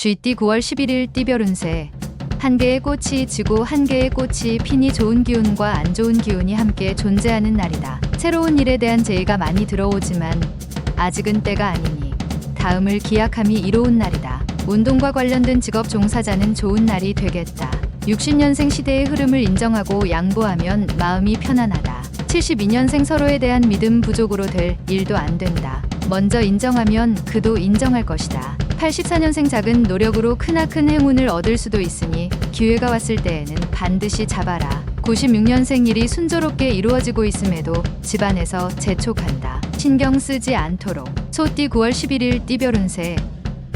쥐띠 9월 11일 띠별 운세. 한 개의 꽃이 지고 한 개의 꽃이 피니 좋은 기운과 안 좋은 기운이 함께 존재하는 날이다. 새로운 일에 대한 제의가 많이 들어오지만 아직은 때가 아니니 다음을 기약함이 이로운 날이다. 운동과 관련된 직업 종사자는 좋은 날이 되겠다. 60년생 시대의 흐름을 인정하고 양보하면 마음이 편안하다. 72년생 서로에 대한 믿음 부족으로 될 일도 안 된다. 먼저 인정하면 그도 인정할 것이다. 84년생 작은 노력으로 크나큰 행운을 얻을 수도 있으니 기회가 왔을 때에는 반드시 잡아라. 96년생 일이 순조롭게 이루어지고 있음에도 집안에서 재촉한다. 신경 쓰지 않도록. 소띠 9월 11일 띠별 운세.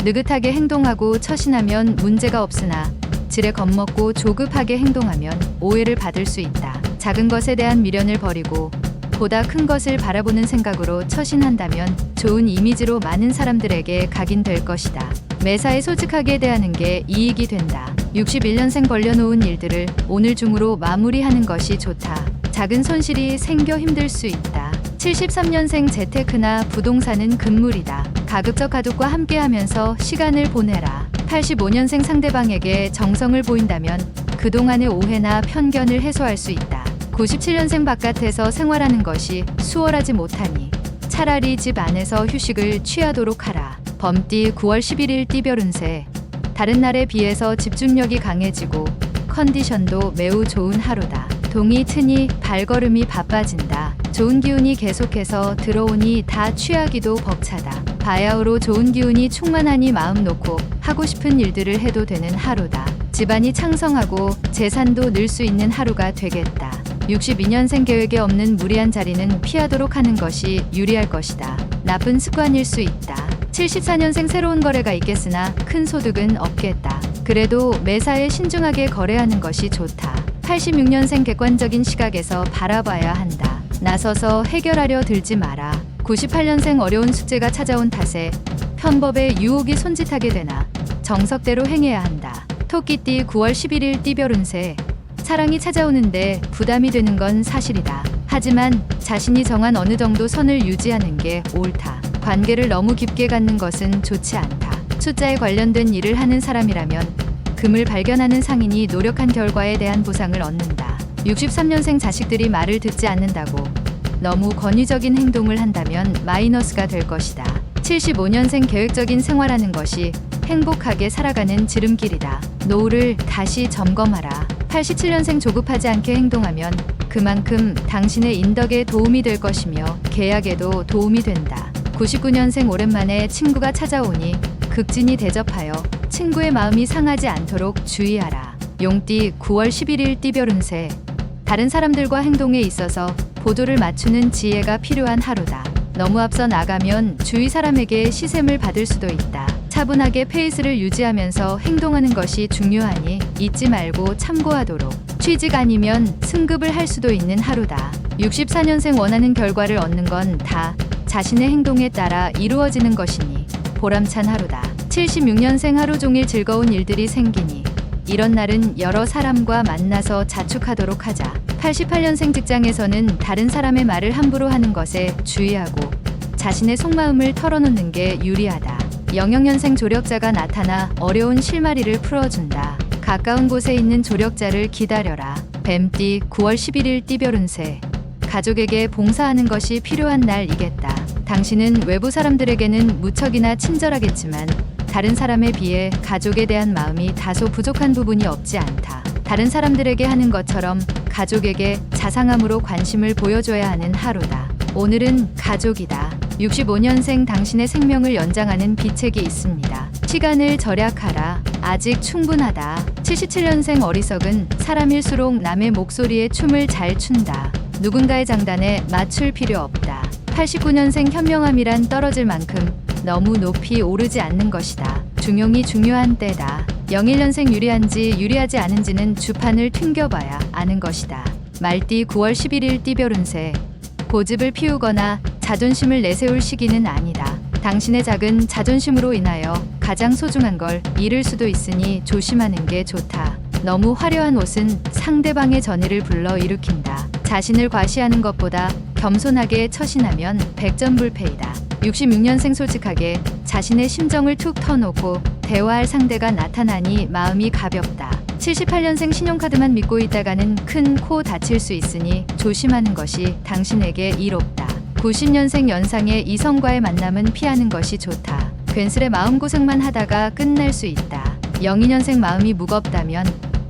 느긋하게 행동하고 처신하면 문제가 없으나 지레 겁먹고 조급하게 행동하면 오해를 받을 수 있다. 작은 것에 대한 미련을 버리고 보다 큰 것을 바라보는 생각으로 처신한다면 좋은 이미지로 많은 사람들에게 각인될 것이다. 매사에 솔직하게 대하는 게 이익이 된다. 61년생 벌려놓은 일들을 오늘 중으로 마무리하는 것이 좋다. 작은 손실이 생겨 힘들 수 있다. 73년생 재테크나 부동산은 금물이다. 가급적 가족과 함께하면서 시간을 보내라. 85년생 상대방에게 정성을 보인다면 그동안의 오해나 편견을 해소할 수 있다. 97년생 바깥에서 생활하는 것이 수월하지 못하니 차라리 집 안에서 휴식을 취하도록 하라. 범띠 9월 11일 띠별 운세. 다른 날에 비해서 집중력이 강해지고 컨디션도 매우 좋은 하루다. 동이 트니 발걸음이 바빠진다. 좋은 기운이 계속해서 들어오니 다 취하기도 벅차다. 바야흐로 좋은 기운이 충만하니 마음 놓고 하고 싶은 일들을 해도 되는 하루다. 집안이 창성하고 재산도 늘 수 있는 하루가 되겠다. 62년생 계획에 없는 무리한 자리는 피하도록 하는 것이 유리할 것이다. 나쁜 습관일 수 있다. 74년생 새로운 거래가 있겠으나 큰 소득은 없겠다. 그래도 매사에 신중하게 거래하는 것이 좋다. 86년생 객관적인 시각에서 바라봐야 한다. 나서서 해결하려 들지 마라. 98년생 어려운 숙제가 찾아온 탓에 편법에 유혹이 손짓하게 되나 정석대로 행해야 한다. 토끼띠 9월 11일 띠별 운세. 사랑이 찾아오는데 부담이 되는 건 사실이다. 하지만 자신이 정한 어느 정도 선을 유지하는 게 옳다. 관계를 너무 깊게 갖는 것은 좋지 않다. 숫자에 관련된 일을 하는 사람이라면 금을 발견하는 상인이 노력한 결과에 대한 보상을 얻는다. 63년생 자식들이 말을 듣지 않는다고 너무 권위적인 행동을 한다면 마이너스가 될 것이다. 75년생 계획적인 생활하는 것이 행복하게 살아가는 지름길이다. 노후를 다시 점검하라. 87년생 조급하지 않게 행동하면 그만큼 당신의 인덕에 도움이 될 것이며 계약에도 도움이 된다. 99년생 오랜만에 친구가 찾아오니 극진히 대접하여 친구의 마음이 상하지 않도록 주의하라. 용띠 9월 11일 띠별 운세. 다른 사람들과 행동에 있어서 보조를 맞추는 지혜가 필요한 하루다. 너무 앞서 나가면 주위 사람에게 시샘을 받을 수도 있다. 차분하게 페이스를 유지하면서 행동하는 것이 중요하니 잊지 말고 참고하도록. 취직 아니면 승급을 할 수도 있는 하루다. 64년생 원하는 결과를 얻는 건 다 자신의 행동에 따라 이루어지는 것이니 보람찬 하루다. 76년생 하루 종일 즐거운 일들이 생기니 이런 날은 여러 사람과 만나서 자축하도록 하자. 88년생 직장에서는 다른 사람의 말을 함부로 하는 것에 주의하고 자신의 속마음을 털어놓는 게 유리하다. 00년생 조력자가 나타나 어려운 실마리를 풀어준다. 가까운 곳에 있는 조력자를 기다려라. 뱀띠 9월 11일 띠별 운세. 가족에게 봉사하는 것이 필요한 날이겠다. 당신은 외부 사람들에게는 무척이나 친절하겠지만 다른 사람에 비해 가족에 대한 마음이 다소 부족한 부분이 없지 않다. 다른 사람들에게 하는 것처럼 가족에게 자상함으로 관심을 보여줘야 하는 하루다. 오늘은 가족이다. 65년생 당신의 생명을 연장하는 비책이 있습니다. 시간을 절약하라. 아직 충분하다. 77년생 어리석은 사람일수록 남의 목소리에 춤을 잘 춘다. 누군가의 장단에 맞출 필요 없다. 89년생 현명함이란 떨어질 만큼 너무 높이 오르지 않는 것이다. 중용이 중요한 때다. 01년생 유리한지 유리하지 않은지는 주판을 튕겨봐야 아는 것이다. 말띠 9월 11일 띠별 운세. 고집을 피우거나 자존심을 내세울 시기는 아니다. 당신의 작은 자존심으로 인하여 가장 소중한 걸 잃을 수도 있으니 조심하는 게 좋다. 너무 화려한 옷은 상대방의 전의를 불러일으킨다. 자신을 과시하는 것보다 겸손하게 처신하면 백전불패이다. 66년생 솔직하게 자신의 심정을 툭 터놓고 대화할 상대가 나타나니 마음이 가볍다. 78년생 신용카드만 믿고 있다가는 큰 코 다칠 수 있으니 조심하는 것이 당신에게 이롭다. 90년생 연상의 이성과의 만남은 피하는 것이 좋다. 괜스레 마음고생만 하다가 끝날 수 있다. 02년생 마음이 무겁다면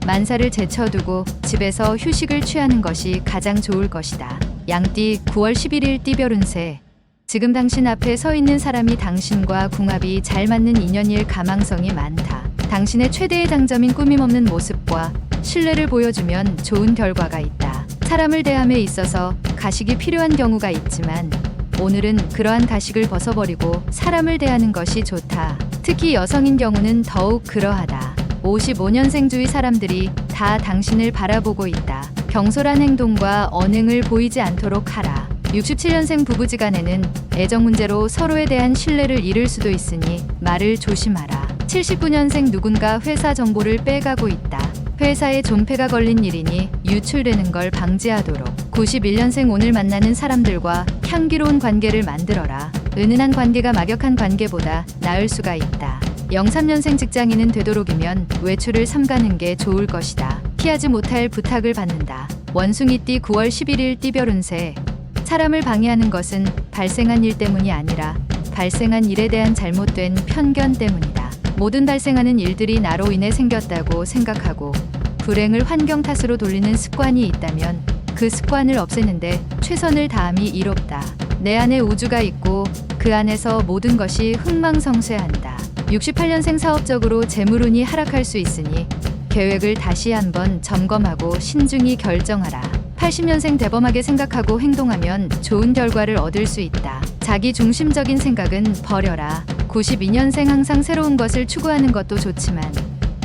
만사를 제쳐두고 집에서 휴식을 취하는 것이 가장 좋을 것이다. 양띠 9월 11일 띠별 운세. 지금 당신 앞에 서 있는 사람이 당신과 궁합이 잘 맞는 인연일 가망성이 많다. 당신의 최대의 장점인 꾸밈없는 모습과 신뢰를 보여주면 좋은 결과가 있다. 사람을 대함에 있어서 가식이 필요한 경우가 있지만 오늘은 그러한 가식을 벗어버리고 사람을 대하는 것이 좋다. 특히 여성인 경우는 더욱 그러하다. 55년생 주위 사람들이 다 당신을 바라보고 있다. 경솔한 행동과 언행을 보이지 않도록 하라. 67년생 부부지간에는 애정 문제로 서로에 대한 신뢰를 잃을 수도 있으니 말을 조심하라. 79년생 누군가 회사 정보를 빼가고 있다. 회사에 존폐가 걸린 일이니 유출되는 걸 방지하도록. 91년생 오늘 만나는 사람들과 향기로운 관계를 만들어라. 은은한 관계가 막역한 관계보다 나을 수가 있다. 03년생 직장인은 되도록이면 외출을 삼가는 게 좋을 것이다. 피하지 못할 부탁을 받는다. 원숭이띠 9월 11일 띠별 운세. 사람을 방해하는 것은 발생한 일 때문이 아니라 발생한 일에 대한 잘못된 편견 때문이다. 모든 발생하는 일들이 나로 인해 생겼다고 생각하고 불행을 환경 탓으로 돌리는 습관이 있다면 그 습관을 없애는데 최선을 다함이 이롭다. 내 안에 우주가 있고 그 안에서 모든 것이 흥망성쇠한다. 68년생 사업적으로 재물운이 하락할 수 있으니 계획을 다시 한번 점검하고 신중히 결정하라. 80년생 대범하게 생각하고 행동하면 좋은 결과를 얻을 수 있다. 자기 중심적인 생각은 버려라. 92년생 항상 새로운 것을 추구하는 것도 좋지만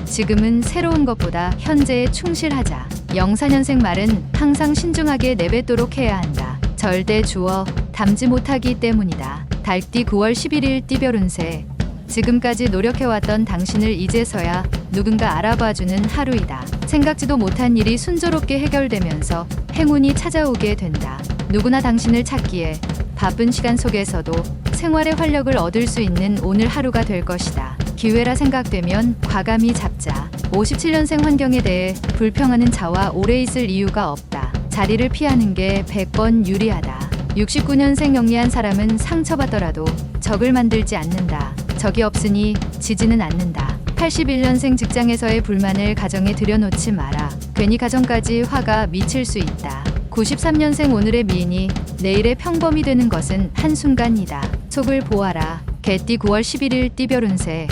지금은 새로운 것보다 현재에 충실하자. 04년생 말은 항상 신중하게 내뱉도록 해야 한다. 절대 주어 담지 못하기 때문이다. 달띠 9월 11일 띠별 운세. 지금까지 노력해왔던 당신을 이제서야 누군가 알아봐주는 하루이다. 생각지도 못한 일이 순조롭게 해결되면서 행운이 찾아오게 된다. 누구나 당신을 찾기에 바쁜 시간 속에서도 생활의 활력을 얻을 수 있는 오늘 하루가 될 것이다. 기회라 생각되면 과감히 잡자. 57년생 환경에 대해 불평하는 자와 오래 있을 이유가 없다. 자리를 피하는 게 100번 유리하다. 69년생 영리한 사람은 상처받더라도 적을 만들지 않는다. 적이 없으니 지지는 않는다. 81년생 직장에서의 불만을 가정에 들여놓지 마라. 괜히 가정까지 화가 미칠 수 있다. 93년생 오늘의 미인이 내일의 평범이 되는 것은 한순간이다. 속을 보아라. 개띠 9월 11일 띠별 운세.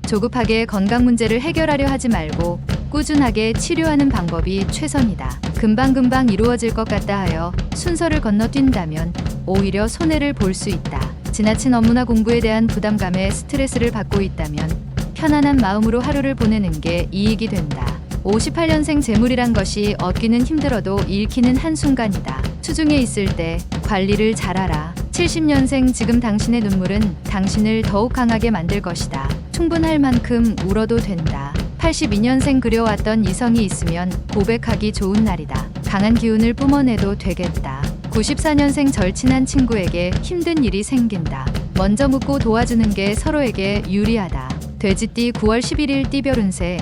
조급하게 건강 문제를 해결하려 하지 말고 꾸준하게 치료하는 방법이 최선이다. 금방금방 이루어질 것 같다 하여 순서를 건너뛴다면 오히려 손해를 볼 수 있다. 지나친 업무나 공부에 대한 부담감에 스트레스를 받고 있다면 편안한 마음으로 하루를 보내는 게 이익이 된다. 58년생 재물이란 것이 얻기는 힘들어도 잃기는 한순간이다. 수중에 있을 때 관리를 잘하라. 70년생 지금 당신의 눈물은 당신을 더욱 강하게 만들 것이다. 충분할 만큼 울어도 된다. 82년생 그려왔던 이성이 있으면 고백하기 좋은 날이다. 강한 기운을 뿜어내도 되겠다. 94년생 절친한 친구에게 힘든 일이 생긴다. 먼저 묻고 도와주는 게 서로에게 유리하다. 돼지띠 9월 11일 띠별 운세.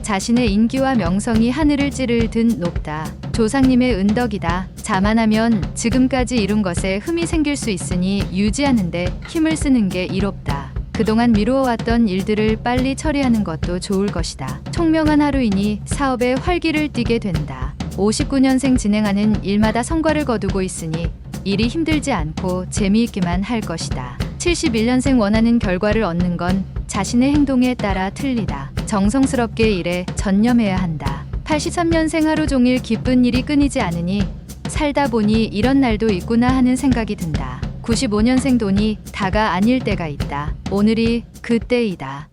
자신의 인기와 명성이 하늘을 찌를 듯 높다. 조상님의 은덕이다. 자만하면 지금까지 이룬 것에 흠이 생길 수 있으니 유지하는데 힘을 쓰는 게 이롭다. 그동안 미루어왔던 일들을 빨리 처리하는 것도 좋을 것이다. 총명한 하루이니 사업에 활기를 띠게 된다. 59년생 진행하는 일마다 성과를 거두고 있으니 일이 힘들지 않고 재미있기만 할 것이다. 71년생 원하는 결과를 얻는 건 자신의 행동에 따라 틀리다. 정성스럽게 일에 전념해야 한다. 83년생 하루 종일 기쁜 일이 끊이지 않으니 살다 보니 이런 날도 있구나 하는 생각이 든다. 95년생 돈이 다가 아닐 때가 있다. 오늘이 그때이다.